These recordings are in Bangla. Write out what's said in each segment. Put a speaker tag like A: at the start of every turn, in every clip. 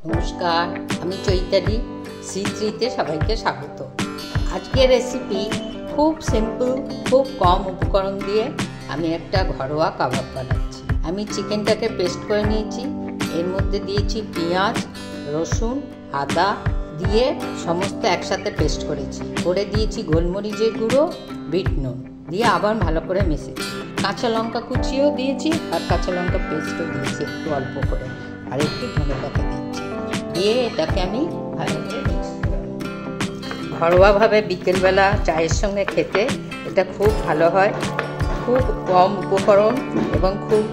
A: নমস্কার, আমি চৈতালি। শ্রীতে সবাইকে স্বাগত। আজকের রেসিপি খুব সিম্পল, খুব কম উপকরণ দিয়ে আমি একটা ঘরোয়া কাবাব বানাচ্ছি। আমি চিকেনটাকে পেস্ট করে নিয়েছি। এর মধ্যে দিয়েছি পেঁয়াজ, রসুন, আদা দিয়ে সমস্ত একসাথে পেস্ট করে দিয়েছি গোলমরিচের গুঁড়ো, বিট নুন দিয়ে আবার ভালো করে মিশিয়েছি। কাঁচা লঙ্কা কুচিও দিয়েছি আর কাঁচা লঙ্কা পেস্টও দিয়েছি একটু অল্প করে, আর একটু ধনেপাতা দিচ্ছি। দিয়ে এটাকে আমি ভালো করে মিক্স করে ঘরোয়াভাবে বিকেলবেলা চায়ের সঙ্গে খেতে এটা খুব ভালো হয়। খুব কম উপকরণ এবং খুব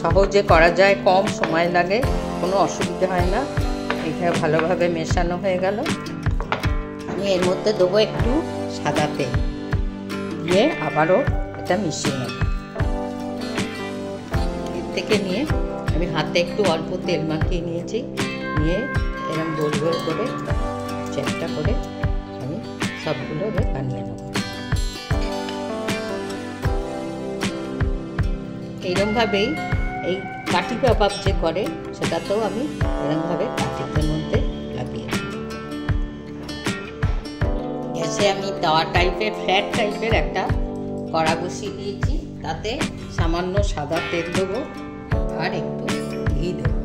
A: সহজে করা যায়, কম সময় লাগে, কোনো অসুবিধা হয় না। এটা ভালোভাবে মেশানো হয়ে গেল। আমি এর মধ্যে দেবো একটু সাদা তেল, দিয়ে আবারও এটা মিশিয়ে নেব। এর থেকে নিয়ে আমি হাতে একটু অল্প তেল মাখিয়ে নিয়েছি, নিয়ে এরকম গোল গোল করে চ্যাপটা করে আমি সবগুলো বানিয়ে নেব। এইরকমভাবেই এই কাঠি কাবাব যে করে সেটাতেও আমি এরকমভাবে কাঠির মধ্যে লাগিয়ে দেব। গ্যাসে আমি তাওয়া টাইপের, ফ্ল্যাট টাইপের একটা কড়া বসিয়ে দিয়েছি। তাতে সামান্য সাদা তেল দেবো আর একটু ঘি দেবো।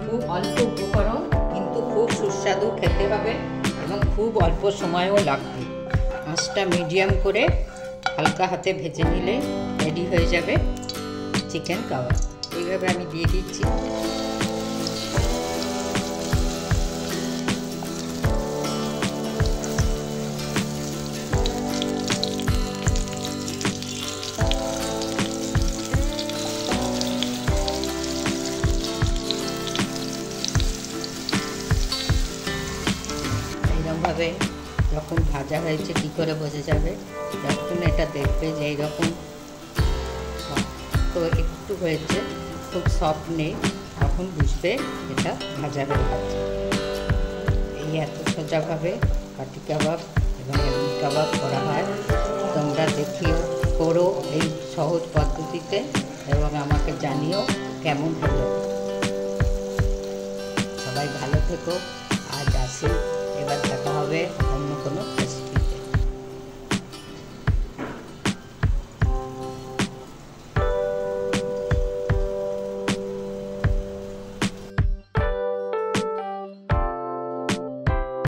A: খুব অল্প উপকরণ, কিন্তু খুব সুস্বাদু খেতে হবে এবং খুব অল্প সময়ও লাগবে। আঁচটা মিডিয়াম করে হালকা হাতে ভেজে নিলে রেডি হয়ে যাবে চিকেন কাবাব। এইভাবে আমি দিয়ে দিচ্ছি। এইরকমভাবে যখন ভাজা হয়েছে কী করে বোঝা যাবে? যখন এটা দেখবে যে এইরকম তো একটু হয়েছে, খুব সফট নেই, তখন বুঝবে এটা ভাজা হয়ে গেছে। এই এত সোজাভাবে কাঠি কাবাব এবং এমনি কাবাব করা হয়। তোমরা দেখিও, করো এই সহজ পদ্ধতিতে এবং আমাকে জানিও কেমন হলো। সবাই ভালো থেকো। আজ আসি, এবার দেখা হবে অন্য কোনো